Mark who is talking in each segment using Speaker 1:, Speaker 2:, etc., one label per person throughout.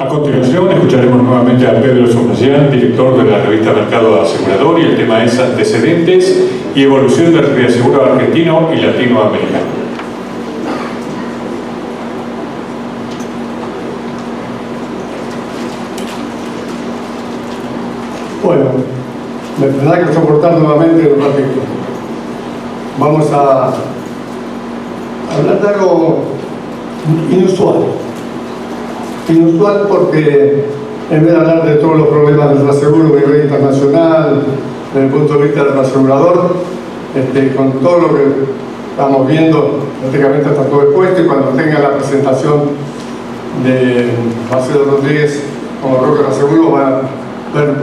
Speaker 1: A continuación escucharemos nuevamente a Pedro Somellán, director de la revista Mercado Asegurador, y el tema es Antecedentes y evolución del reaseguro argentino y latinoamericano.
Speaker 2: Bueno, me tendrá que soportar nuevamente un ratito. Vamos a hablar de algo inusual. Inusual porque en vez de hablar de todos los problemas del reaseguro a nivel internacional, desde el punto de vista del reasegurador, con todo lo que estamos viendo, prácticamente está todo expuesto, y cuando tenga la presentación de Marcelo Rodríguez como broker de reaseguro van a ver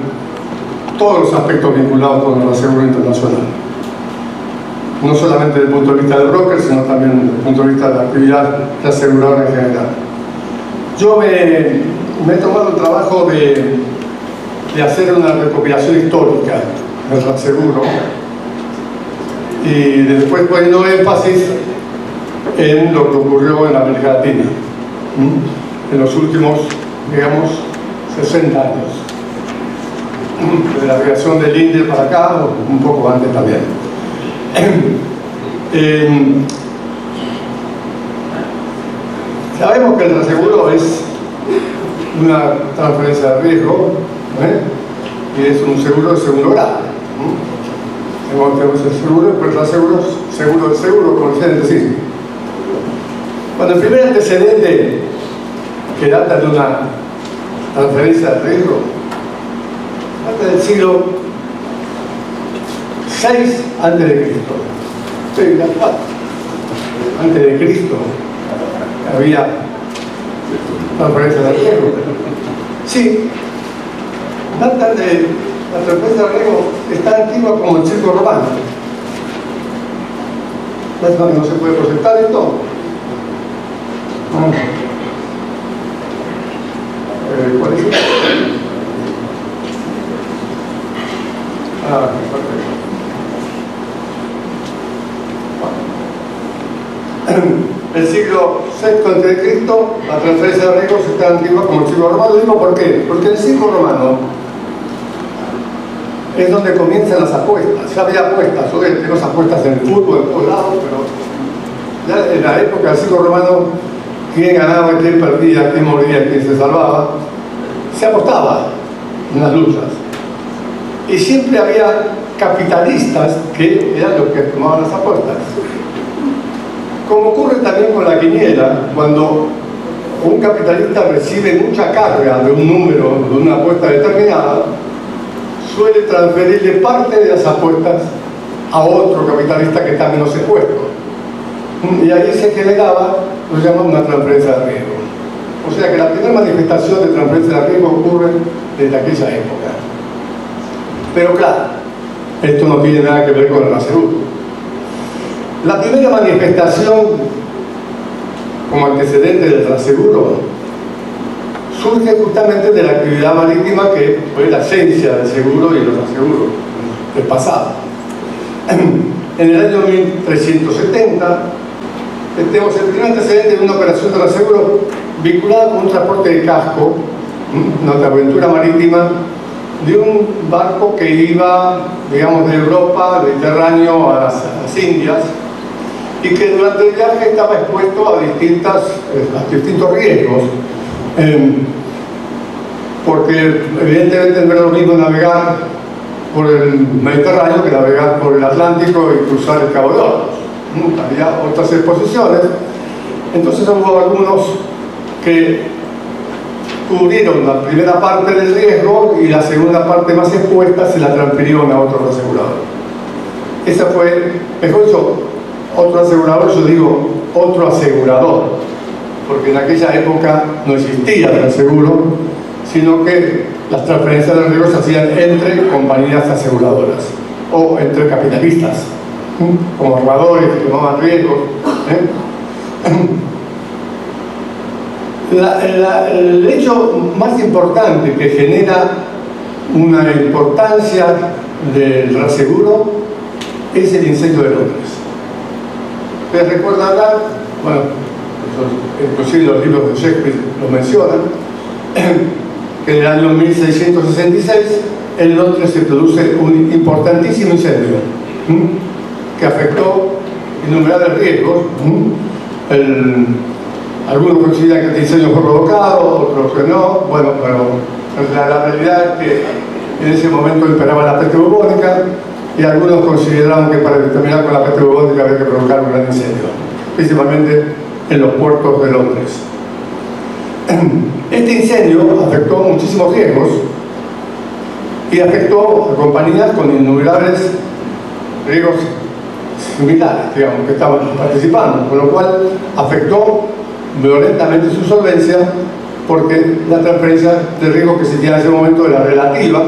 Speaker 2: todos los aspectos vinculados con el reaseguro internacional. No solamente desde el punto de vista del broker, sino también desde el punto de vista de la actividad reaseguradora en general. Yo me he tomado el trabajo de hacer una recopilación histórica del reaseguro y después poniendo énfasis en lo que ocurrió en América Latina en los últimos, digamos, 60 años. De la creación del INDE para acá, o un poco antes también. Sabemos que el reaseguro es una transferencia de riesgo, y es un seguro de segundo grado. Tenemos el seguro, pero el reaseguro es seguro del seguro, como quieren decir. Cuando el primer antecedente que data de una transferencia de riesgo data del siglo VI a.C. Sí, antes de Cristo había transferencia de riesgo. Sí, data de la transferencia de riesgo, es tan antigua como el circo romano. Es donde no se puede proyectar esto. ¿Cuál es? El siglo VI a.C., la transferencia de riesgos es tan antigua como el siglo romano. Digo, ¿por qué? Porque el siglo romano es donde comienzan las apuestas. Ya había apuestas, hoy tenemos apuestas en el fútbol, en todos lados, pero ya en la época del siglo romano, quién ganaba, quién perdía, quién moría, quién se salvaba, se apostaba en las luchas. Y siempre había capitalistas que eran los que tomaban las apuestas. Como ocurre también con la quiniela, cuando un capitalista recibe mucha carga de un número, de una apuesta determinada, suele transferirle parte de las apuestas a otro capitalista que está menos expuesto. Y ahí se generaba lo que llaman una transferencia de riesgo. O sea que la primera manifestación de transferencia de riesgo ocurre desde aquella época. Pero claro, esto no tiene nada que ver con el reaseguro. La primera manifestación como antecedente del reaseguro surge justamente de la actividad marítima, que fue la esencia del seguro y del reaseguro del pasado. En el año 1370 tenemos el primer antecedente de una operación de reaseguro vinculada con un transporte de casco, una aventura marítima de un barco que iba, digamos, de Europa, del Mediterráneo a las Indias, y que durante el viaje estaba expuesto a distintos riesgos, porque evidentemente no era lo mismo navegar por el Mediterráneo que navegar por el Atlántico y cruzar el Cabo de Hornos. Había otras exposiciones. Entonces hubo algunos que cubrieron la primera parte del riesgo y la segunda parte más expuesta se la transfirieron a otro asegurador. Esa fue, mejor dicho, otro asegurador, yo digo otro asegurador, porque en aquella época no existía el aseguro, sino que las transferencias de riesgos se hacían entre compañías aseguradoras o entre capitalistas, como armadores que tomaban riesgos. El hecho más importante que genera una importancia del reaseguro es el incendio de Londres. ¿Ustedes recuerdan acá? Bueno, inclusive los libros de Shakespeare lo mencionan. que en el año 1666 en Londres se produce un importantísimo incendio que afectó innumerables riesgos. Algunos consideran que este incendio fue provocado, otros que no. Bueno, pero la realidad es que en ese momento imperaba la peste bubónica y algunos consideraban que para terminar con la peste bubónica había que provocar un gran incendio, principalmente en los puertos de Londres. Este incendio afectó muchísimos riesgos y afectó a compañías con innumerables riesgos similares, digamos, que estaban participando, con lo cual afectó violentamente su solvencia, porque la transferencia de riesgo que existía en ese momento era relativa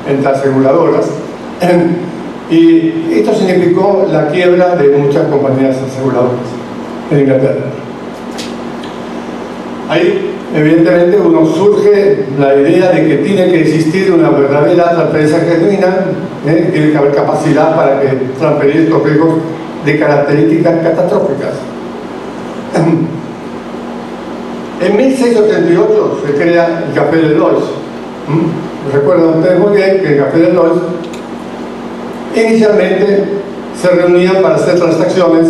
Speaker 2: entre aseguradoras, y esto significó la quiebra de muchas compañías aseguradoras en Inglaterra. Ahí, evidentemente, surge la idea de que tiene que existir una verdadera transferencia genuina, tiene que haber capacidad para transferir estos riesgos de características catastróficas. En 1688 se crea el Café de Lloyds. Recuerdan ustedes muy bien que el Café de Lloyds inicialmente se reunían para hacer transacciones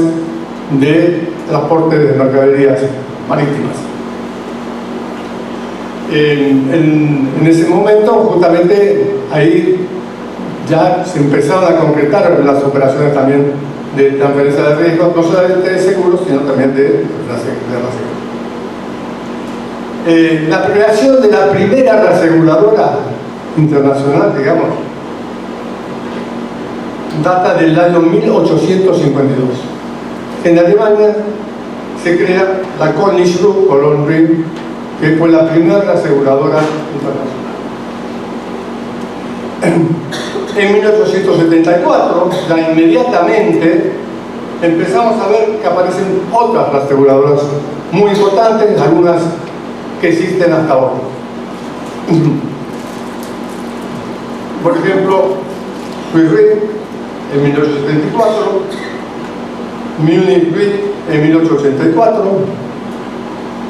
Speaker 2: de transporte de mercaderías marítimas. En ese momento, justamente, ahí ya se empezaron a concretar las operaciones también de transferencia de riesgos, no solamente de seguros, sino también de reaseguros. La creación de la primera reaseguradora internacional, digamos, data del año 1852. En Alemania se crea la Cornish Group, Cologne Ring, que fue la primera aseguradora internacional. En 1874, ya inmediatamente, empezamos a ver que aparecen otras aseguradoras muy importantes, algunas que existen hasta ahora. Por ejemplo, Swiss Re en 1874, Munich Re en 1884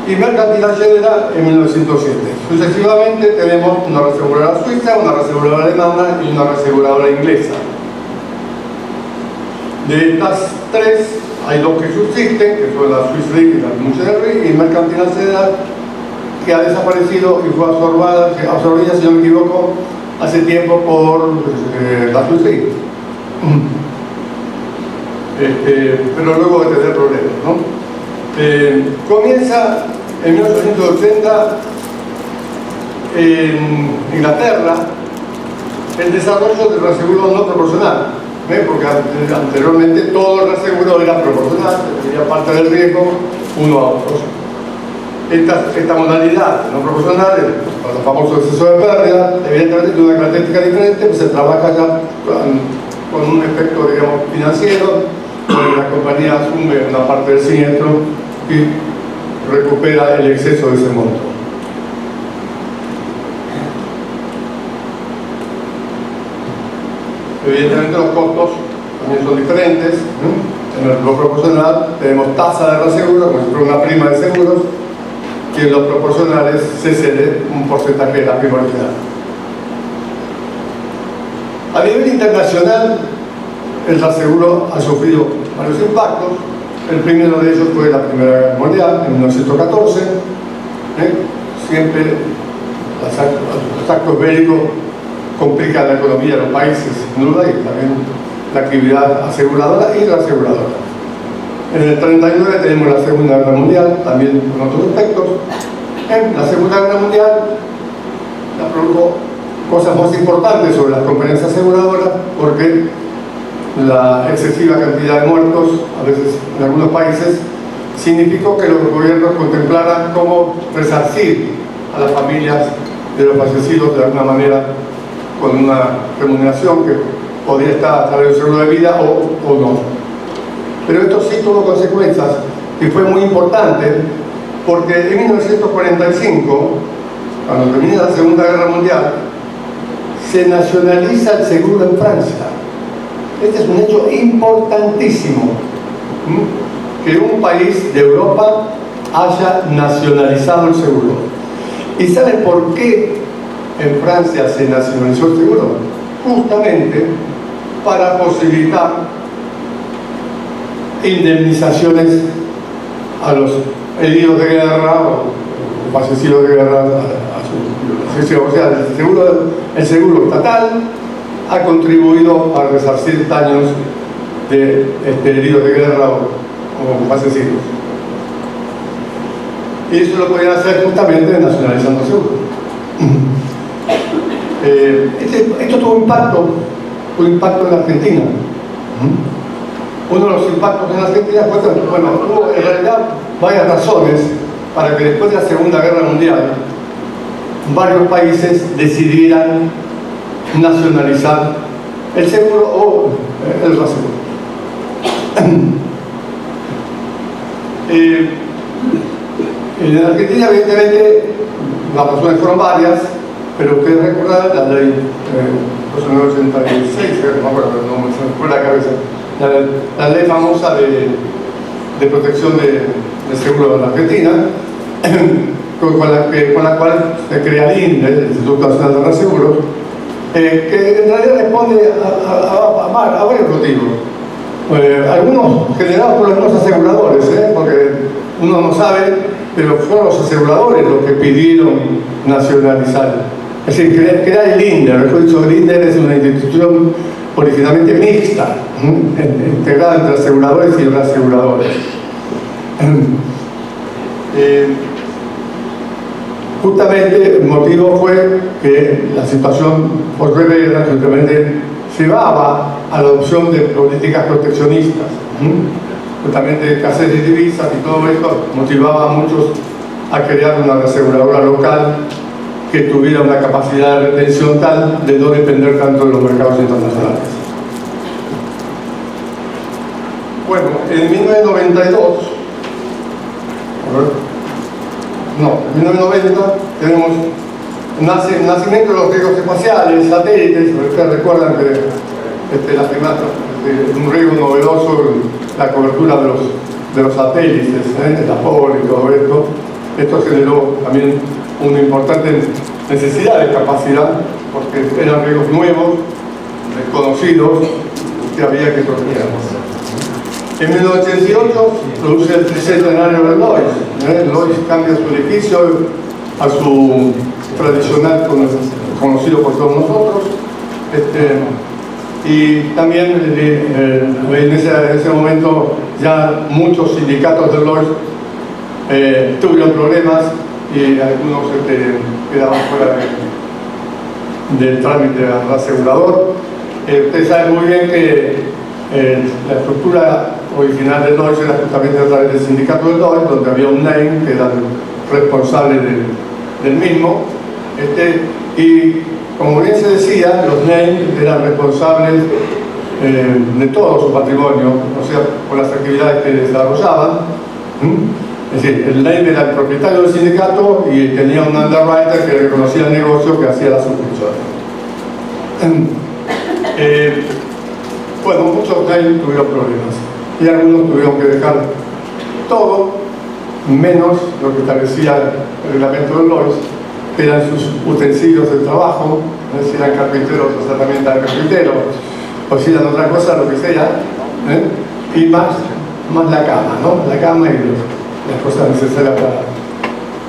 Speaker 2: y Mercantil General en 1907. Sucesivamente tenemos una reaseguradora suiza, una reaseguradora alemana y una reaseguradora inglesa. De estas tres, hay dos que subsisten, que son la Swiss Re y la Munich Re, y Mercantil General, que ha desaparecido y fue absorbida, si no me equivoco, hace tiempo por la Swiss Re. Pero luego de tener problemas, ¿no? Comienza en 1880 en Inglaterra el desarrollo del reaseguro no proporcional, porque anteriormente todo el reaseguro era proporcional, tenía parte del riesgo uno a otros. Esta modalidad no proporcional, los famosos excesos de pérdida, evidentemente tiene una característica diferente, pues se trabaja ya con un efecto, digamos, financiero, donde la compañía asume una parte del siniestro y recupera el exceso de ese monto. Evidentemente los costos también son diferentes. En lo proporcional tenemos tasa de reaseguro, como si fuera una prima de seguros, y en los proporcionales se cede un porcentaje de la prima original. A nivel internacional, el reaseguro ha sufrido varios impactos. El primero de ellos fue la Primera Guerra Mundial, en 1914. Siempre los actos bélicos complican la economía de los países, sin duda, y también la actividad aseguradora y reaseguradora. En el 39 tenemos la Segunda Guerra Mundial, también con otros aspectos. En la Segunda Guerra Mundial produjo cosas más importantes sobre las compañías aseguradoras, porque la excesiva cantidad de muertos, a veces en algunos países, significó que los gobiernos contemplaran cómo resarcir a las familias de los fallecidos de alguna manera con una remuneración que podría estar a través del seguro de vida o no. Pero esto sí tuvo consecuencias y fue muy importante, porque en 1945, cuando termina la Segunda Guerra Mundial, se nacionaliza el seguro en Francia. Este es un hecho importantísimo, que un país de Europa haya nacionalizado el seguro. ¿Y saben por qué en Francia se nacionalizó el seguro? Justamente para posibilitar indemnizaciones a los heridos de guerra o fallecidos de guerra. O sea, el seguro estatal ha contribuido a resarcir daños de heridos de guerra o fallecidos. Y eso lo podían hacer justamente nacionalizando el seguro. Esto tuvo impacto en la Argentina. Uno de los impactos en la Argentina fue, bueno, hubo en realidad varias razones para que después de la Segunda Guerra Mundial varios países decidieran nacionalizar el seguro o el reaseguro. En Argentina, evidentemente, las razones fueron varias, pero ustedes recordarán la ley 1986, no me acuerdo, no me fue la cabeza, la ley famosa de protección de seguro de la Argentina, con la cual se crea el INDE, el Instituto Nacional de Reaseguros, que en realidad responde a varios motivos. Algunos generados por los mismos aseguradores, porque uno no sabe, pero fueron los aseguradores los que pidieron nacionalizar. Es decir, crear el INDE. Mejor dicho, el INDE es una institución originalmente mixta, integrada entre aseguradores y reaseguradores. Justamente el motivo fue que la situación post-guerrera justamente llevaba a la adopción de políticas proteccionistas. Justamente escasez de divisas y todo esto motivaba a muchos a crear una reaseguradora local que tuviera una capacidad de retención tal de no depender tanto de los mercados internacionales. Bueno, en 1992, en 1990 tenemos el nacimiento de los riegos espaciales, satélites. Ustedes recuerdan que un riesgo novedoso, la cobertura de los satélites, el Apolo y todo esto. Esto generó también una importante necesidad de capacidad, porque eran riesgos nuevos, desconocidos, que había que proteger. En 1988 produce el tricentenario del Lloyds. Lloyds cambia su edificio a su tradicional, conocido por todos nosotros. Y también en ese momento ya muchos sindicatos de Lloyds tuvieron problemas y algunos quedaban fuera del trámite al asegurador. Ustedes saben muy bien que la estructura original de Lloyds era justamente a través del sindicato de Lloyds, donde había un NAME que era el responsable del mismo. Y como bien se decía, los NAME eran responsables de todo su patrimonio, o sea, por las actividades que desarrollaban. Es decir, el NAME era el propietario del sindicato y tenía un underwriter que reconocía el negocio que hacía las suscripciones. Bueno, muchos NAME tuvieron problemas y algunos tuvieron que dejar todo menos lo que establecía el reglamento de Lloyds, que eran sus utensilios de trabajo, si eran carpinteros o herramientas de carpintero, o si eran otra cosa, lo que sea, y más la cama, ¿no? La cama y las cosas necesarias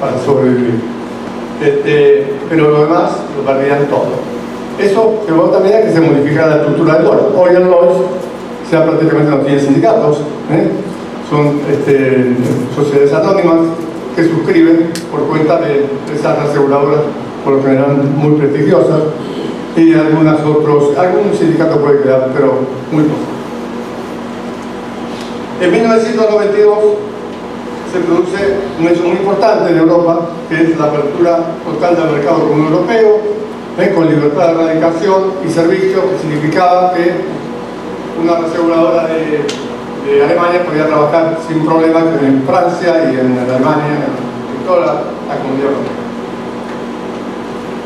Speaker 2: para sobrevivir. Pero lo demás lo perdían todo. Eso llevó también a que se modificara la estructura del Lloyds. Hoy el Lloyds ya prácticamente no tiene sindicatos, son sociedades anónimas que suscriben por cuenta de esas aseguradoras, por lo general muy prestigiosas, y algún sindicato puede quedar, pero muy poco. En 1992 se produce un hecho muy importante en Europa, que es la apertura total del mercado común europeo, con libertad de radicación y servicio, que significaba que una aseguradora de Alemania podía trabajar sin problemas en Francia y en Alemania, en toda la comunidad europea.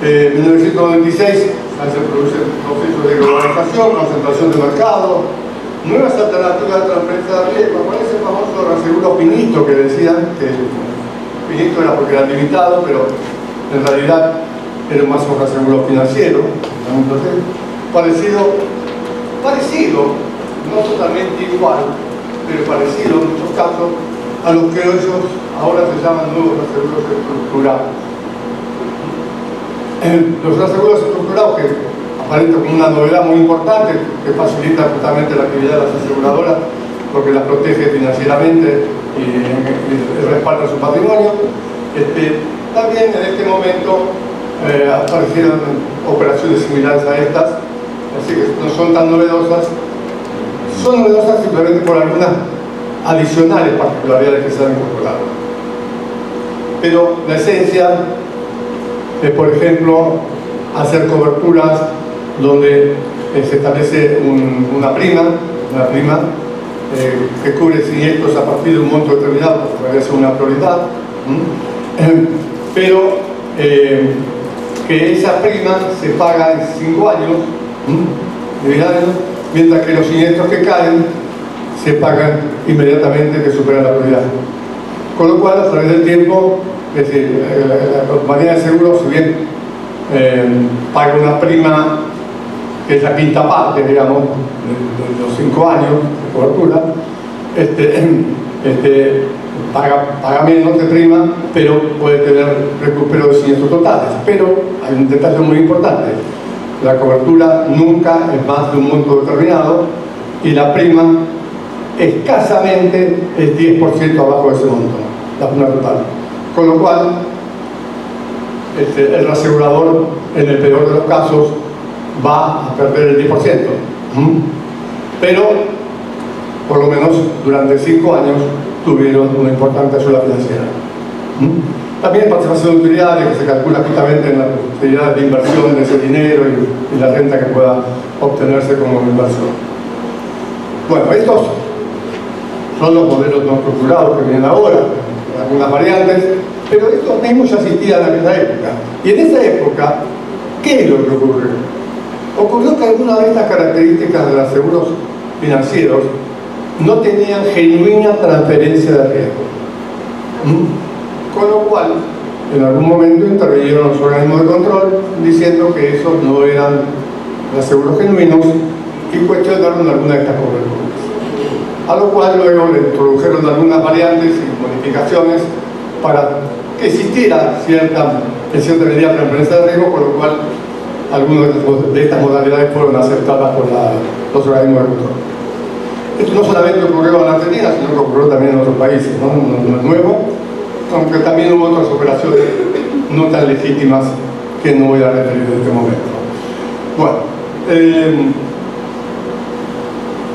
Speaker 2: En 1996 se produce el proceso de globalización, concentración de mercado, nuevas alternativas de transferencia de riesgo. Con ese famoso reaseguro Pinito que decían que Pinito era porque era limitado, pero en realidad era más un reaseguro financiero, entonces, parecido, no totalmente igual, pero parecido en muchos casos a los que ellos ahora se llaman nuevos reaseguros estructurados. Los reaseguros estructurados, que aparecen como una novedad muy importante, que facilita justamente la actividad de las aseguradoras porque las protege financieramente y respalda su patrimonio. También en este momento aparecieron operaciones similares a estas, así que no son tan novedosas. Son novedosas simplemente por algunas adicionales particularidades que se han incorporado. Pero la esencia es, por ejemplo, hacer coberturas donde se establece una prima que cubre siniestros a partir de un monto determinado, porque debería ser una prioridad, pero que esa prima se paga en 5 años, mientras que los siniestros que caen se pagan inmediatamente que superan la prioridad. Con lo cual, a través del tiempo, es decir, la compañía de seguros, si bien paga una prima que es la quinta parte, digamos, de los 5 años de cobertura, paga menos de prima, pero puede tener recupero de siniestros totales. Pero hay un detalle muy importante: la cobertura nunca es más de un monto determinado y la prima escasamente es 10% abajo de ese monto, la prima total. Con lo cual, el reasegurador, en el peor de los casos, va a perder el 10%. Pero, por lo menos durante 5 años, tuvieron una importante ayuda financiera. También participación de utilidades, que se calcula justamente en las posibilidades de inversión de ese dinero y la renta que pueda obtenerse como inversión. Bueno, estos son los modelos no estructurados que vienen ahora, algunas variantes, pero estos mismos ya existían en aquella época. Y en esa época, ¿qué es lo que ocurrió? Ocurrió que algunas de estas características de los seguros financieros no tenían genuina transferencia de riesgo. Con lo cual, en algún momento intervinieron los organismos de control diciendo que esos no eran los seguros genuinos y cuestionaron algunas de estas coberturas. A lo cual luego le introdujeron algunas variantes y modificaciones para que existiera en cierta medida transferencia de riesgo, con lo cual algunas de estas modalidades fueron aceptadas por los organismos de control. Esto no solamente ocurrió en Argentina, sino que ocurrió también en otros países, no es nuevo, aunque también hubo otras operaciones no tan legítimas que no voy a referir en este momento. Bueno,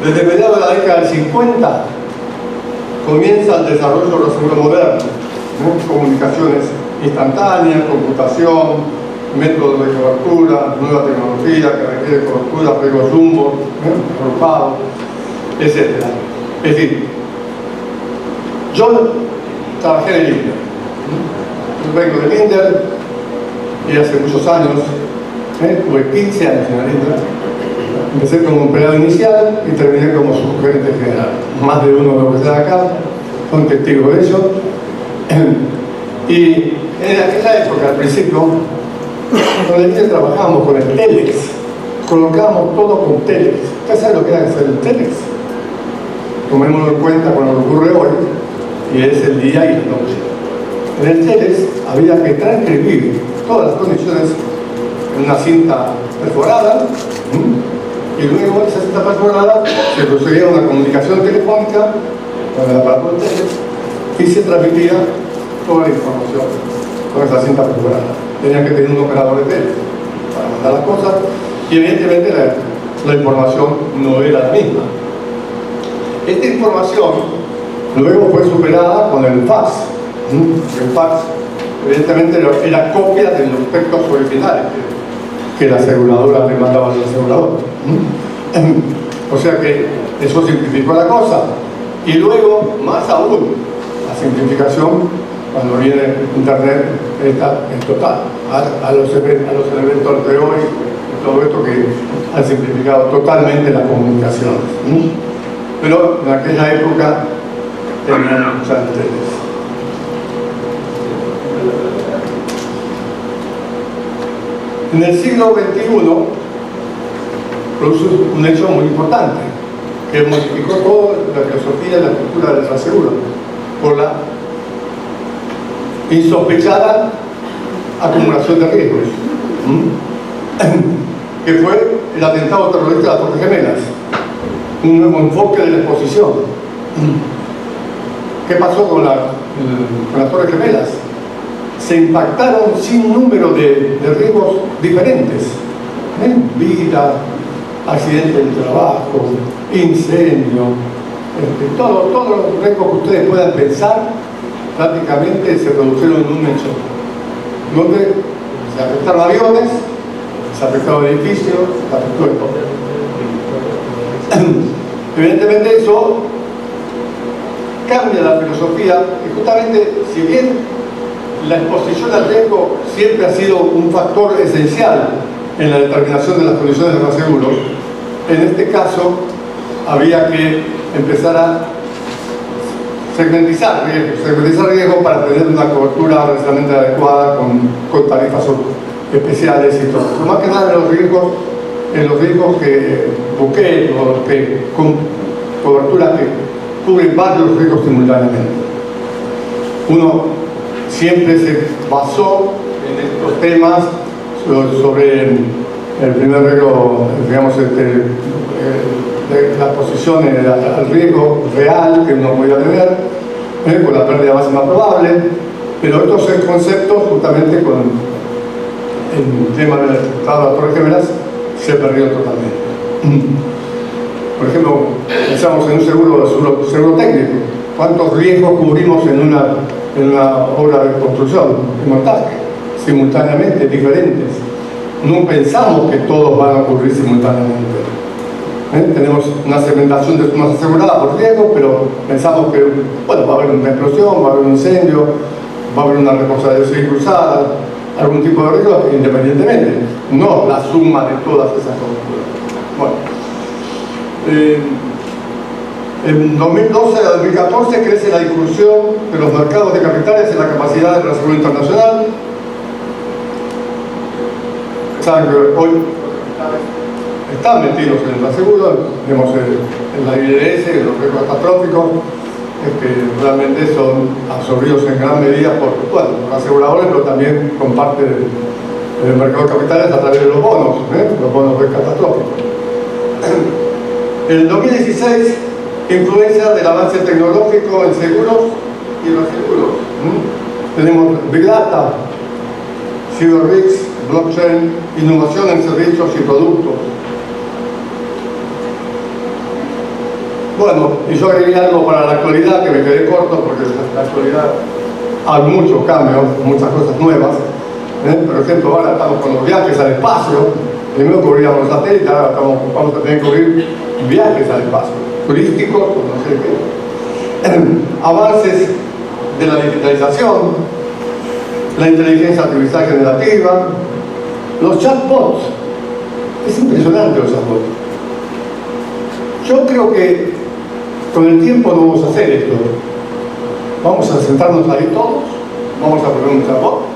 Speaker 2: desde mediados de la década del 50 comienza el desarrollo de los seguros modernos, comunicaciones instantáneas, computación, métodos de cobertura, nueva tecnología que requiere cobertura, riesgos jumbo, agrupados, etc. Es decir, yo trabajé en el INDER. Yo vengo del INDER y hace muchos años, tuve 15 años en el INDER. Empecé como empleado inicial y terminé como subgerente general. Más de uno de los que están acá son testigos de ello. Y en aquella época, al principio, con el INDER trabajábamos con el Telex. Colocábamos todo con Telex. ¿Usted sabe lo que era hacer el Telex? Tomémoslo en cuenta con lo que ocurre hoy, y es el día y la noche. En el Telex había que transcribir todas las condiciones en una cinta perforada, y luego esa cinta perforada se procedía a una comunicación telefónica con el aparato del Telex y se transmitía toda la información con esa cinta perforada. Tenía que tener un operador de Telex para mandar las cosas, y evidentemente la información no era la misma. Esta información luego fue superada con el fax. El fax, evidentemente, era copia de los textos originales que la aseguradora le mandaba al asegurador. O sea que eso simplificó la cosa. Y luego, más aún, la simplificación, cuando viene Internet, está en total. A los elementos de hoy, todo esto que han simplificado totalmente las comunicaciones. Pero en aquella época tenían muchas antenas. En el siglo XXI produce un hecho muy importante, que modificó toda la filosofía y la estructura del reaseguro por la insospechada acumulación de riesgos, que fue el atentado terrorista de las Torres Gemelas, un nuevo enfoque de la exposición. ¿Qué pasó con las Torres Gemelas? Se impactaron sin número de riesgos diferentes, vida, accidente del trabajo, incendio, todos los riesgos que ustedes puedan pensar prácticamente se redujeron en un hecho, donde se afectaron aviones, se afectaron edificios, se afectó el todo. Evidentemente eso cambia la filosofía y justamente, si bien la exposición al riesgo siempre ha sido un factor esencial en la determinación de las condiciones de reaseguro, en este caso había que empezar a segmentizar riesgos para tener una cobertura relativamente adecuada con tarifas especiales y todo. Pero más que nada en los riesgos que busqué, con cobertura que cubren varios riesgos simultáneamente. Uno siempre se basó en estos temas sobre el primer riesgo, digamos, la exposición al riesgo real que uno podía tener, con la pérdida máxima probable, pero estos conceptos, justamente con el tema del atentado de las Torres Gemelas, se perdieron totalmente. Por ejemplo, pensamos en un seguro técnico. ¿Cuántos riesgos cubrimos en una obra de construcción, de montaje? Simultáneamente, diferentes. No pensamos que todos van a ocurrir simultáneamente. Tenemos una segmentación de sumas aseguradas por riesgo, pero pensamos que va a haber una explosión, va a haber un incendio, va a haber una responsabilidad civil cruzada, algún tipo de riesgo independientemente, no la suma de todas esas coberturas. Bueno, en 2012 a 2014 crece la difusión de los mercados de capitales en la capacidad del reaseguro internacional. Saben que hoy están metidos en el reaseguro, tenemos en la IDS, en los riesgos catastróficos, que realmente son absorbidos en gran medida por los aseguradores, pero también con parte del mercado de capitales a través de los bonos catastróficos. En el 2016, influencia del avance tecnológico en seguros y reaseguros. Tenemos Big Data, Cyber Risks, Blockchain, innovación en servicios y productos. Bueno, y yo agregué algo para la actualidad, que me quedé corto porque en la actualidad hay muchos cambios, muchas cosas nuevas. Por ejemplo, ahora estamos con los viajes al espacio. Primero cubríamos los satélites, ahora vamos a tener que cubrir viajes al espacio, turísticos, no sé qué. Avances de la digitalización, la inteligencia artificial generativa, los chatbots. Es impresionante los chatbots. Yo creo que con el tiempo no vamos a hacer esto. Vamos a sentarnos ahí todos, vamos a poner un chatbot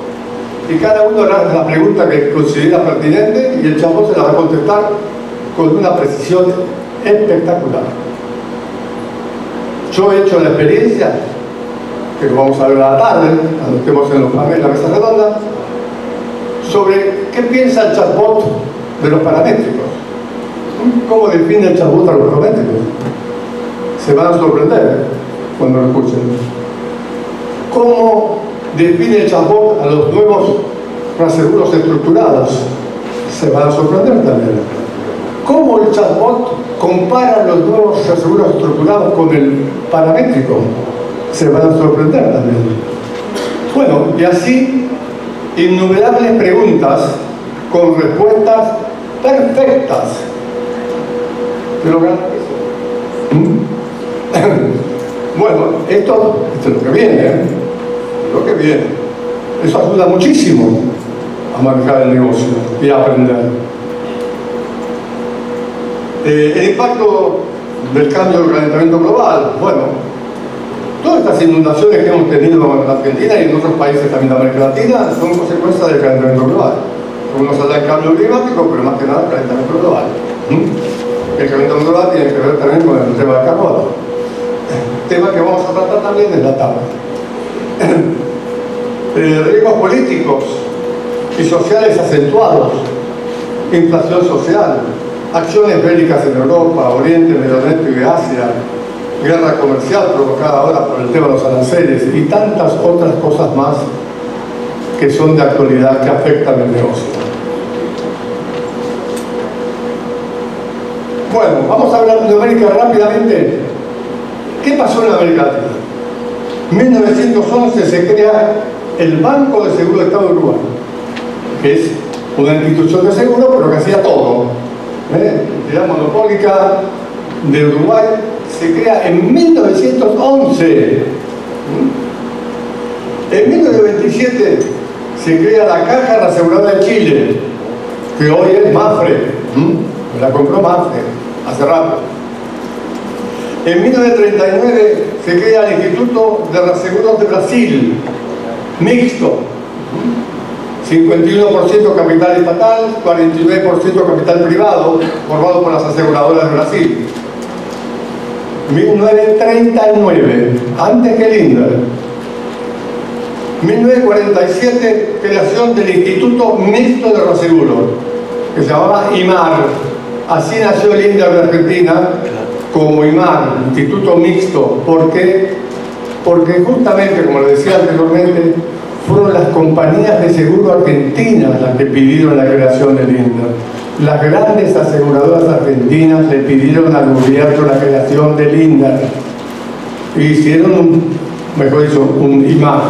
Speaker 2: y cada uno hará la pregunta que considera pertinente y el chatbot se la va a contestar con una precisión espectacular. Yo he hecho la experiencia, que lo vamos a ver a la tarde, cuando estemos en los paneles, la mesa redonda, sobre qué piensa el chatbot de los paramétricos. ¿Cómo define el chatbot a los paramétricos? Se van a sorprender cuando lo escuchen. ¿Cómo define el chatbot a los nuevos reaseguros estructurados? Se van a sorprender también. ¿Cómo el chatbot compara los nuevos reaseguros estructurados con el paramétrico? Se van a sorprender también. Bueno, y así innumerables preguntas con respuestas perfectas. ¿Pero bueno, esto es lo que viene, lo que viene. Eso ayuda muchísimo a manejar el negocio y a aprender. El impacto del cambio del calentamiento global. Bueno, todas estas inundaciones que hemos tenido en Argentina y en otros países también de América Latina son consecuencias del calentamiento global. Uno habla del cambio climático, pero más que nada el calentamiento global. El calentamiento global tiene que ver también con el tema del carbono. Tema que vamos a tratar también en la tarde. Riesgos políticos y sociales acentuados, inflación social, acciones bélicas en Europa, Oriente, Medio Oriente y Asia, guerra comercial provocada ahora por el tema de los aranceles y tantas otras cosas más que son de actualidad que afectan el negocio. Bueno, vamos a hablar de América rápidamente. ¿Qué pasó en América Latina? En 1911 se crea el Banco de Seguro de Estado de Uruguay, que es una institución de seguro, pero que hacía todo. La monopólica de Uruguay se crea en 1911. En 1927 se crea la Caja de la Aseguradora de Chile, que hoy es Mapfre. La compró Mapfre hace rato. En 1939 se crea el Instituto de Reaseguros de Brasil, mixto. 51% capital estatal, 49% capital privado, formado por las aseguradoras de Brasil. 1939, antes que el INDER. 1947, creación del Instituto Mixto de Reaseguro, que se llamaba IMAR. Así nació el INDER de Argentina, como IMAR, Instituto Mixto. ¿Por qué? Porque justamente, como les decía anteriormente, fueron las compañías de seguro argentinas las que pidieron la creación del INDER. Las grandes aseguradoras argentinas le pidieron al gobierno la creación del INDER. Y hicieron mejor dicho, un IMAR,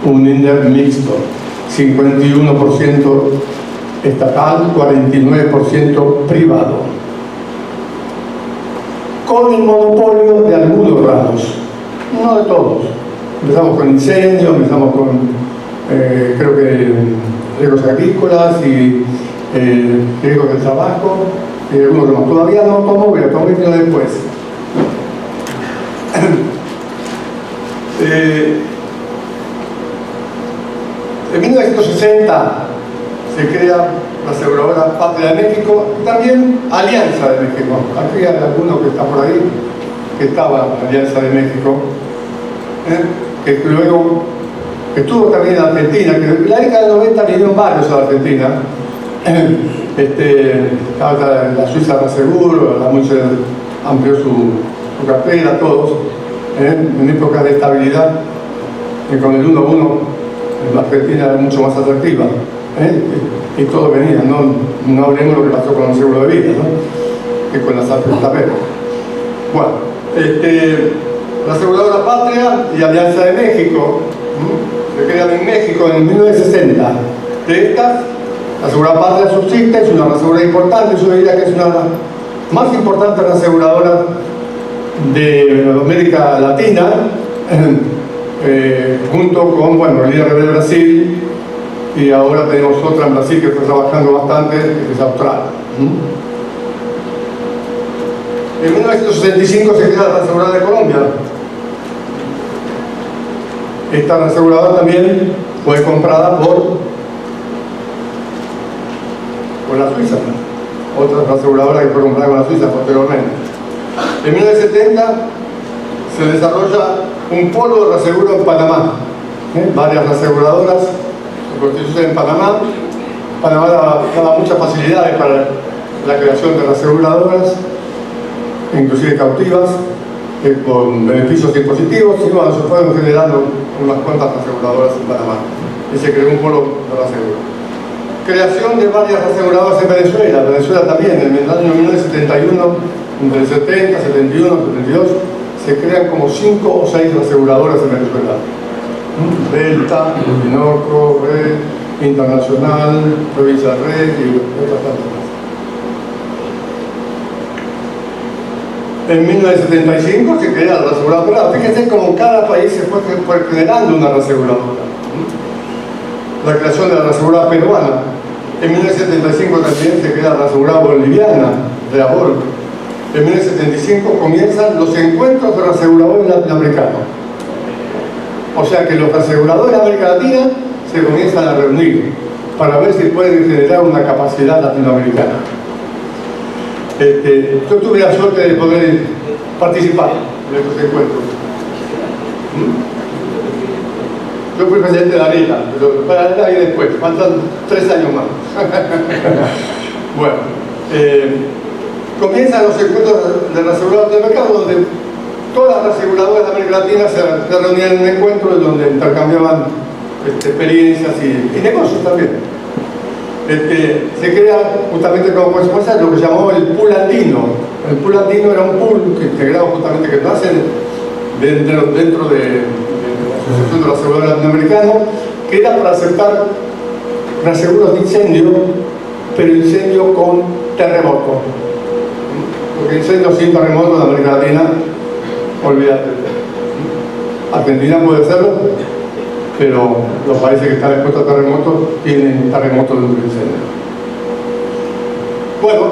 Speaker 2: un INDER mixto. 51% estatal, 49% privado. Con el monopolio de algunos ramos, no de todos. Empezamos con incendios, empezamos con creo que riesgos agrícolas y riesgos del trabajo y algunos demás. Todavía no automóvil viene después. En 1960 se crea la aseguradora Patria de México y también Alianza de México. Aquí hay alguno que está por ahí, que estaba en Alianza de México, que luego estuvo también en Argentina, que en la década del 90 vinieron varios a Argentina. La Suiza de Seguro, la Muche amplió su cartera, todos, en épocas de estabilidad, que con el 1-1 la Argentina era mucho más atractiva, y todo venía, no hablemos de lo que pasó con el seguro de vida, ¿no? Que con las AFP. Bueno, la aseguradora Patria y Alianza de México se crean en México en 1960. De estas, la aseguradora Patria subsiste, es una aseguradora importante, yo diría que es una de las más importantes aseguradoras de América Latina, junto con, bueno, el líder de Brasil, y ahora tenemos otra en Brasil que está trabajando bastante, que es Austral. En 1965 se crea la aseguradora de Colombia. Esta aseguradora también fue comprada por la Suiza, otra aseguradora que fue comprada con la Suiza posteriormente. En 1970 se desarrolla un polo de reaseguro en Panamá. Varias aseguradoras se constituyen en Panamá. Panamá daba muchas facilidades para la creación de reaseguradoras, inclusive cautivas, con beneficios impositivos, y bueno, se fueron generando unas cuantas aseguradoras en Panamá. Y se creó un polo de reaseguro. Creación de varias aseguradoras en Venezuela. Venezuela también, en el año 1971, entre el 70, 71, 72, se crean como 5 o 6 aseguradoras en Venezuela. Delta, Orinoco, Red, Internacional, Provincia Red y otras tantas más. En 1975 se crea la aseguradora. Fíjense cómo cada país se fue generando una aseguradora. La creación de la aseguradora peruana. En 1975 también se crea la aseguradora boliviana de la BOL. En 1975 comienzan los encuentros de los aseguradores latinoamericanos. O sea que los aseguradores de América Latina se comienzan a reunir. para ver si pueden generar una capacidad latinoamericana. Yo tuve la suerte de poder participar en estos encuentros. Yo fui presidente de ARELA, pero para ARELA y después, faltan 3 años más. Bueno, comienzan los encuentros de reaseguradoras de mercado, donde todas las aseguradoras de América Latina se reunían en un encuentro en donde intercambiaban experiencias y negocios también. Se crea justamente como consecuencia lo que se llamó el pool andino. El pool andino era un pool que integrado justamente que nace dentro de la Asociación de los Aseguradores Latinoamericanos, que era para aceptar reaseguros de incendio, pero incendio con terremoto. Porque incendio sin terremoto en América Latina, olvídate. Argentina puede serlo, pero los países que están expuestos a terremotos tienen terremotos dentro del incendio. Bueno,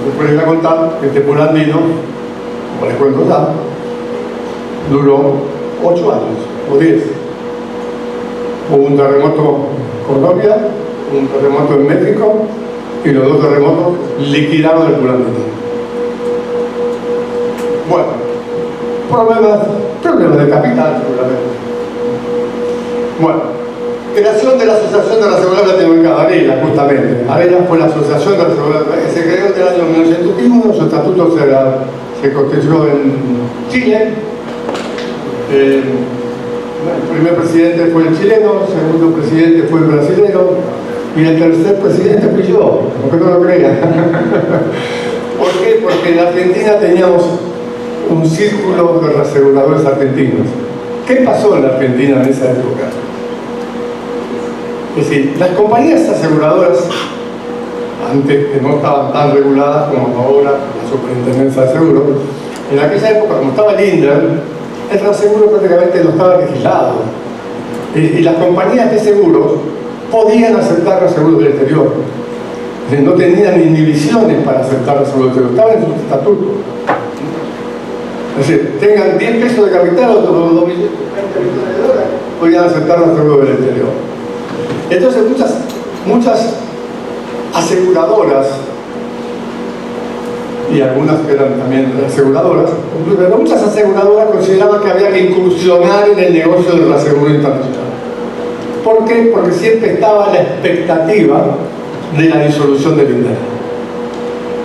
Speaker 2: después les voy a contar que este pool andino, como les cuento ya, duró 8 años o 10. Hubo un terremoto en Colombia, un terremoto en México, y los 2 terremotos liquidaron el pool andino. Bueno, problemas de capital seguramente. Bueno, creación de la Asociación de las Aseguradoras Latinoamericanas, ARELA, justamente. ARELA fue la Asociación de las Aseguradoras que se creó en el año 1901, su estatuto se constituyó en Chile. El primer presidente fue el chileno, el segundo presidente fue el brasilero, y el tercer presidente fui yo, aunque no lo crean. ¿Por qué? Porque en Argentina teníamos un círculo de reaseguradores argentinos. ¿Qué pasó en la Argentina en esa época? Es decir, las compañías aseguradoras, antes que no estaban tan reguladas como ahora, la Superintendencia de Seguros, en aquella época, como estaba el INDER, el reaseguro prácticamente no estaba legislado. Y las compañías de seguros podían aceptar reaseguros del exterior. Es decir, no tenían inhibiciones para aceptar reaseguros del exterior, estaban en su estatuto. Es decir, tengan 10 pesos de capital o 2 millones de dólares, podían aceptar reaseguros del exterior. Entonces muchas aseguradoras, y algunas que eran también aseguradoras, pero muchas aseguradoras consideraban que había que incursionar en el negocio del reaseguro internacional. ¿Por qué? Porque siempre estaba la expectativa de la disolución del INDER.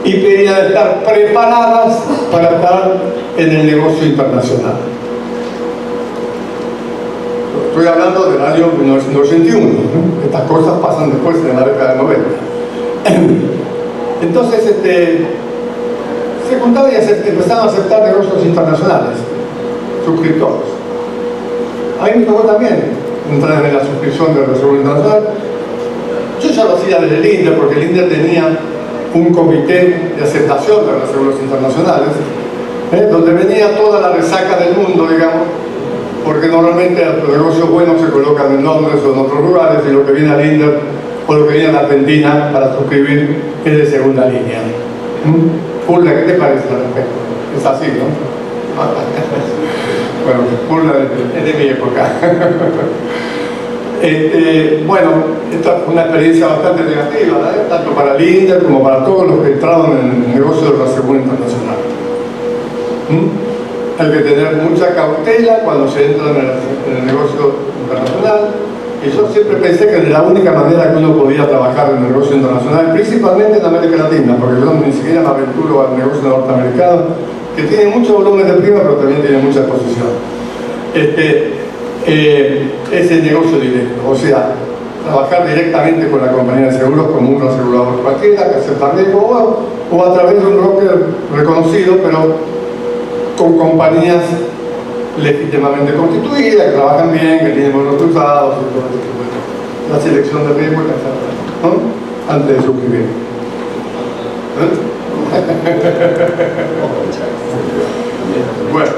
Speaker 2: Y pedían estar preparadas para estar en el negocio internacional. Estoy hablando del año 1981, ¿no? Estas cosas pasan después en la década del 90. Entonces, se juntaban y empezaban a aceptar negocios internacionales, suscriptores. A mí me tocó también entrar en la suscripción del reaseguro internacional. Yo ya lo hacía desde el INDER, porque el INDER tenía un comité de aceptación de reaseguros internacionales, donde venía toda la resaca del mundo, digamos, porque normalmente los negocios buenos se colocan en Londres o en otros lugares, y lo que viene al INDER o lo que viene a la Argentina para suscribir es de segunda línea. Purla, ¿qué te parece al respecto? Es así, ¿no? Bueno, Purla es de mi época. Bueno, esta fue una experiencia bastante negativa, ¿eh? Tanto para el INDER como para todos los que entraron en el negocio del reaseguro internacional. Hay que tener mucha cautela cuando se entra en el negocio internacional, y yo siempre pensé que la única manera que uno podía trabajar en el negocio internacional, principalmente en América Latina, porque yo ni siquiera me aventuro al negocio norteamericano, que tiene mucho volumen de prima, pero también tiene mucha exposición. Es el negocio directo, o sea, trabajar directamente con la compañía de seguros como un asegurador cualquiera que acepta riesgo, o a través de un broker reconocido, pero con compañías legítimamente constituidas, que trabajan bien, que tienen buenos resultados y todo eso. La selección de riesgo, ¿no? Antes de suscribir. Bueno,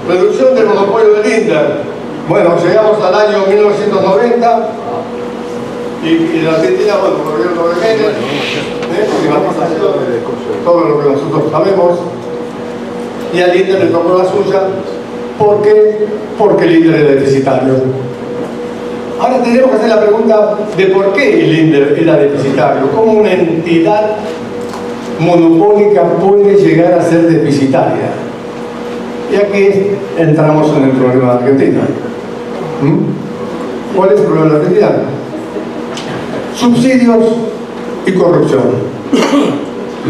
Speaker 2: reducción del monopolio del INDER. Bueno, llegamos al año 1990 y en Argentina, bueno, el gobierno de Menem, privatización, todo lo que nosotros sabemos, y al INDER le tocó la suya. ¿Por qué? Porque el INDER es deficitario. Ahora tenemos que hacer la pregunta de por qué el INDER era deficitario. ¿Cómo una entidad monopólica puede llegar a ser deficitaria? Y aquí entramos en el problema de Argentina. ¿Cuál es el problema de Argentina? Subsidios y corrupción.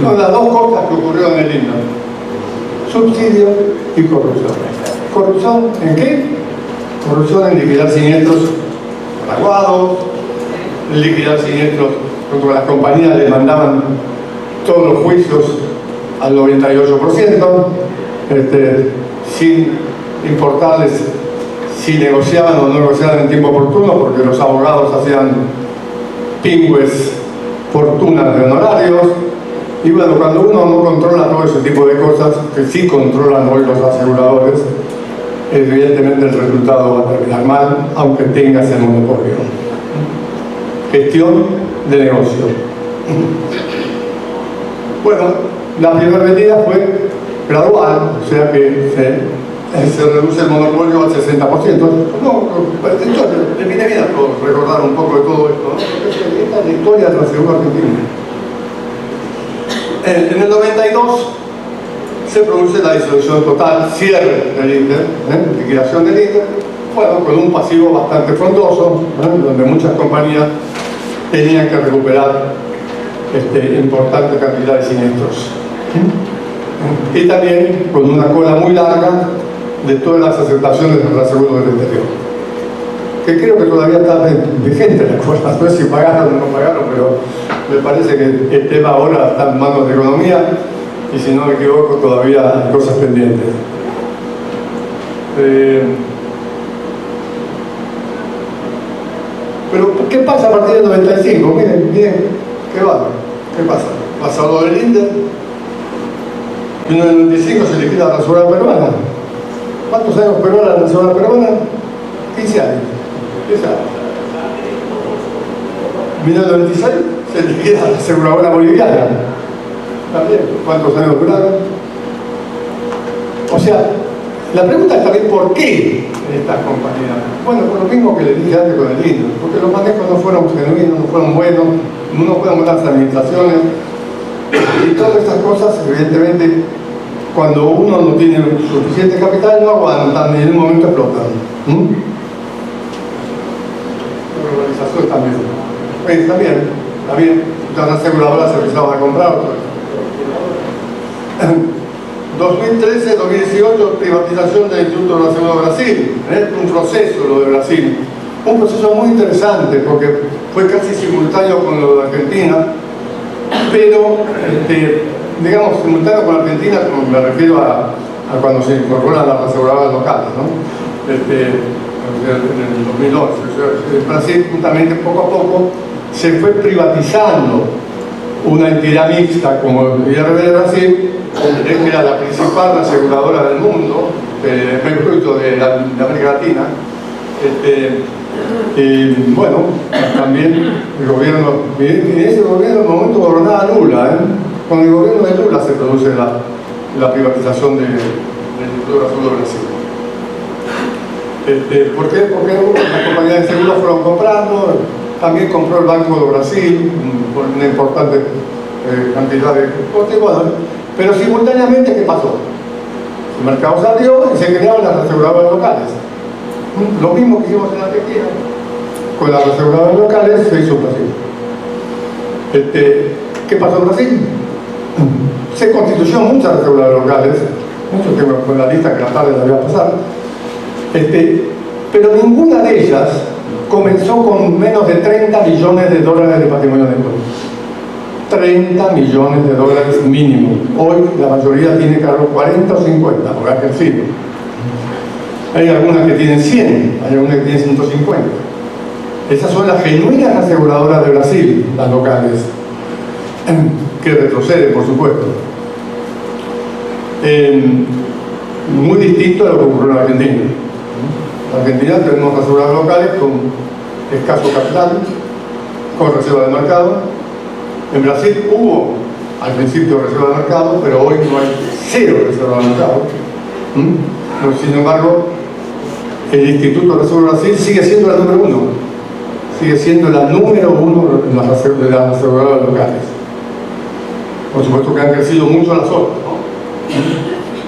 Speaker 2: Son las dos cosas que ocurrieron en el INDER. Subsidio y corrupción. ¿Corrupción en qué? Corrupción en liquidar siniestros aguados, liquidar siniestros cuando las compañías le mandaban todos los juicios al 98%, sin importarles si negociaban o no negociaban en tiempo oportuno, porque los abogados hacían pingües fortunas de honorarios. Y bueno, cuando uno no controla todo ese tipo de cosas, que sí controlan hoy los aseguradores, evidentemente el resultado va a terminar mal, aunque tengas el monopolio. Gestión de negocio. Bueno, la primera medida fue gradual, o sea que se reduce el monopolio al 60%. No, entonces, le viene bien a todos recordar un poco de todo esto, ¿no? Esta es la historia de la segunda Argentina. En el 92 se produce la disolución total, cierre del INDER, liquidación del INDER, bueno, con un pasivo bastante frondoso, donde muchas compañías tenían que recuperar importante cantidad de siniestros. Y también con una cola muy larga de todas las aceptaciones del reaseguro del exterior. Que creo que todavía está vigente la cola, no sé si pagaron o no pagaron, pero me parece que el tema ahora está en manos de economía y si no me equivoco todavía hay cosas pendientes. Pero ¿qué pasa a partir del 95? Miren, ¿qué pasa? Pasado del INDER, en el 95 se liquida la reserva peruana. ¿Cuántos años peruana la reserva peruana? 15 años. 15 años. En 1996 se liquida la aseguradora boliviana. También, ¿cuántos años duraron? O sea, la pregunta es también ¿por qué estas compañías? Bueno, por lo mismo que les dije antes con el INDER, porque los manejos no fueron genuinos, no fueron buenos, no fueron buenas administraciones, y todas estas cosas, evidentemente, cuando uno no tiene suficiente capital, no aguantan y en un momento explotan. La globalización también. También, las aseguradoras se empezaban a comprar. 2013-2018, privatización del Instituto Nacional de Brasil, un proceso lo de Brasil, un proceso muy interesante porque fue casi simultáneo con lo de Argentina, pero digamos simultáneo con Argentina, como me refiero a cuando se incorporan las aseguradoras locales, ¿no? En el 2011, o sea, Brasil justamente poco a poco se fue privatizando una entidad mixta como el IRB de Brasil, que era la principal aseguradora del mundo, de América Latina. Y bueno, también el gobierno, en ese gobierno en el momento gobernaba Lula, con el gobierno de Lula se produce la privatización del Instituto Nacional de Brasil. ¿Por qué? Porque las compañías de seguros fueron comprando, también compró el Banco de Brasil por una importante cantidad de costes, bueno, pero simultáneamente, ¿qué pasó? El mercado se abrió y se crearon las aseguradoras locales. Lo mismo que hicimos en Argentina. Con las aseguradoras locales se hizo Brasil. ¿Qué pasó en Brasil? Se constituyó muchas aseguradoras locales, mucho que con la lista que la tarde la voy a pasar, pero ninguna de ellas comenzó con menos de 30 millones de dólares de patrimonio neto. 30 millones de dólares mínimo. Hoy la mayoría tiene cargo 40 o 50, por ejercicio. Hay algunas que tienen 100, hay algunas que tienen 150. Esas son las genuinas aseguradoras de Brasil, las locales, que retroceden, por supuesto. Muy distinto a lo que ocurrió en Argentina. En Argentina tenemos aseguradoras locales con escaso capital, con reserva de mercado. En Brasil hubo al principio reserva de mercado, pero hoy no hay cero reserva de mercado. Sin embargo, el Instituto de Reserva de Brasil sigue siendo el número 1. sigue siendo la número uno de las aseguradoras locales. Por supuesto que han crecido mucho las otras, ¿no?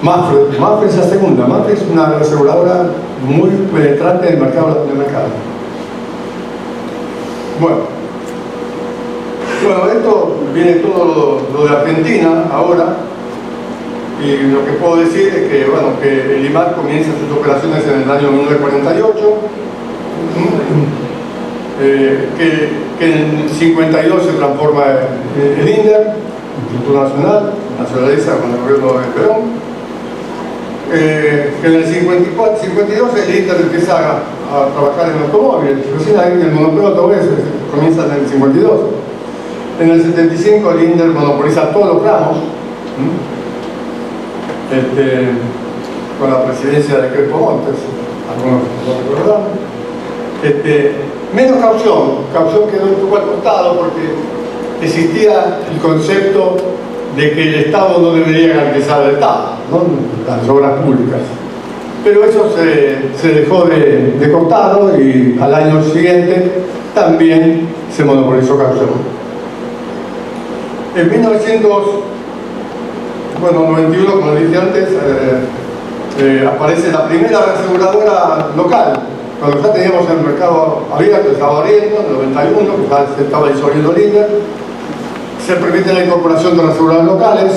Speaker 2: Mapfre es la segunda. Mapfre es una aseguradora muy penetrante en el mercado. Bueno, esto viene todo lo de Argentina ahora, y lo que puedo decir es que, bueno, que el IMAT comienza sus operaciones en el año 1948, que en el 52 se transforma el INDER, Instituto Nacional, nacionaliza con el gobierno de Perón, que en el 52 el INDER empieza a trabajar en automóviles, recién ahí el monopolio todo eso comienza en el 52. En el 75 el INDER monopoliza todos los ramos, con la presidencia de Crespo Montes, algunos lo recordarán. Menos caución quedó un poco al costado porque existía el concepto de que el Estado no debería garantizar al Estado, ¿no? Las obras públicas. Pero eso se dejó de costado y al año siguiente también se monopolizó caución. En 1991, como dije antes, aparece la primera aseguradora local. Cuando ya teníamos el mercado abierto, estaba abriendo, en el 91, que ya se estaba disolviendo el INDER, se permite la incorporación de las aseguradoras locales.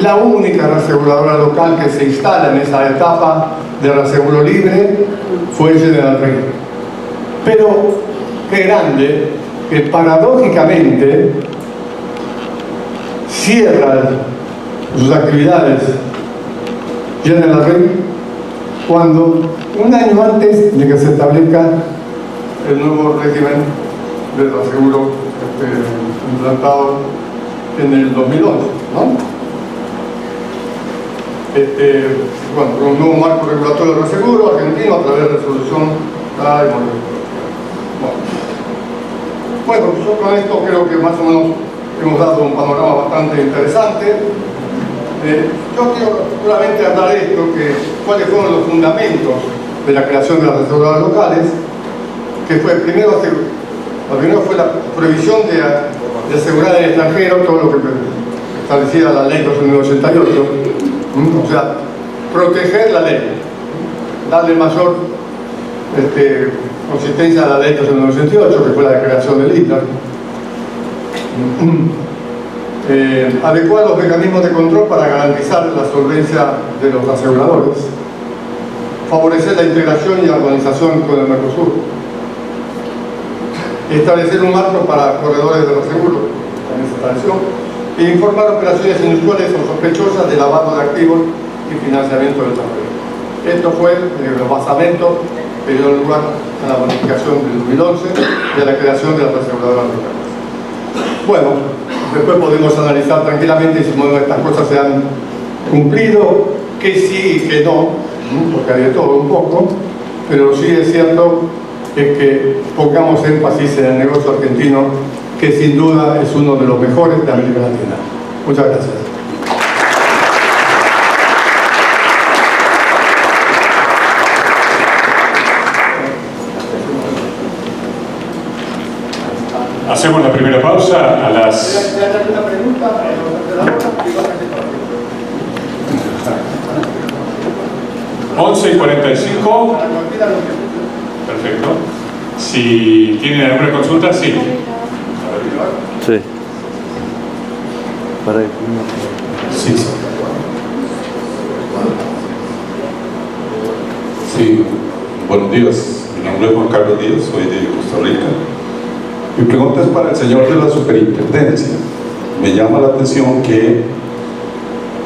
Speaker 2: La única aseguradora local que se instala en esa etapa de reaseguro libre fue General Re. Pero qué grande que paradójicamente cierra sus actividades General Re cuando un año antes de que se establezca el nuevo régimen de reaseguro implantado en el 2011, ¿no? Con un nuevo marco regulatorio de reaseguro argentino a través de resolución. Bueno, yo con esto creo que más o menos hemos dado un panorama bastante interesante. Yo quiero solamente hablar de esto, cuáles fueron los fundamentos de la creación de las aseguradoras locales, que fue primero fue la prohibición de asegurar al extranjero todo lo que establecía la ley 2988, o sea, proteger la ley, darle mayor consistencia a la ley 2988, que fue la creación del INDER. Adecuar los mecanismos de control para garantizar la solvencia de los aseguradores, favorecer la integración y armonización con el Mercosur, establecer un marco para corredores de reaseguro, también se estableció, e informar operaciones inusuales o sospechosas de lavado de activos y financiamiento del terrorismo. Esto fue los basamentos que dio lugar a la modificación del 2011 de la creación de las aseguradoras locales. Bueno, después podemos analizar tranquilamente si estas cosas se han cumplido, que sí y que no, porque hay de todo un poco, pero sí es cierto que pongamos énfasis en el negocio argentino, que sin duda es uno de los mejores de América Latina. Muchas gracias.
Speaker 1: Hacemos la primera pausa a las...
Speaker 2: Una pregunta,
Speaker 1: 11:45. Perfecto. Si tienen alguna consulta, sí.
Speaker 3: Sí. Para
Speaker 1: Sí.
Speaker 4: Sí, buenos días. Mi nombre es Juan Carlos Díaz, soy de Costa Rica. Mi pregunta es para el señor de la superintendencia. Me llama la atención que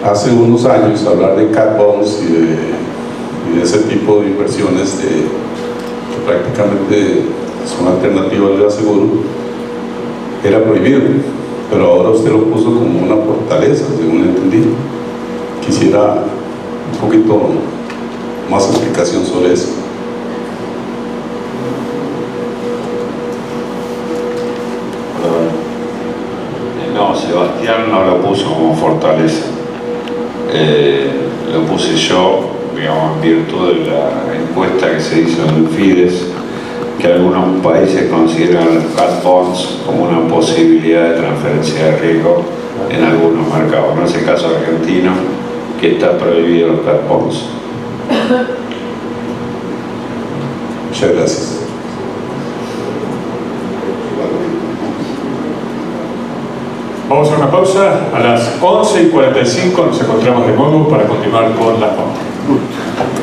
Speaker 4: hace unos años hablar de cat bonds y de ese tipo de inversiones que prácticamente son alternativas de aseguro era prohibido, pero ahora usted lo puso como una fortaleza, según entendí. Quisiera un poquito más explicación sobre eso.
Speaker 5: No, Sebastián no lo puso como fortaleza, lo puse yo, digamos, en virtud de la encuesta que se hizo en el Fides que algunos países consideran los cat bonds como una posibilidad de transferencia de riesgo en algunos mercados. No es el caso argentino, que está prohibido los cat bonds.
Speaker 4: Muchas gracias.
Speaker 1: Vamos a una pausa. A las 11:45 nos encontramos de nuevo para continuar con la conferencia.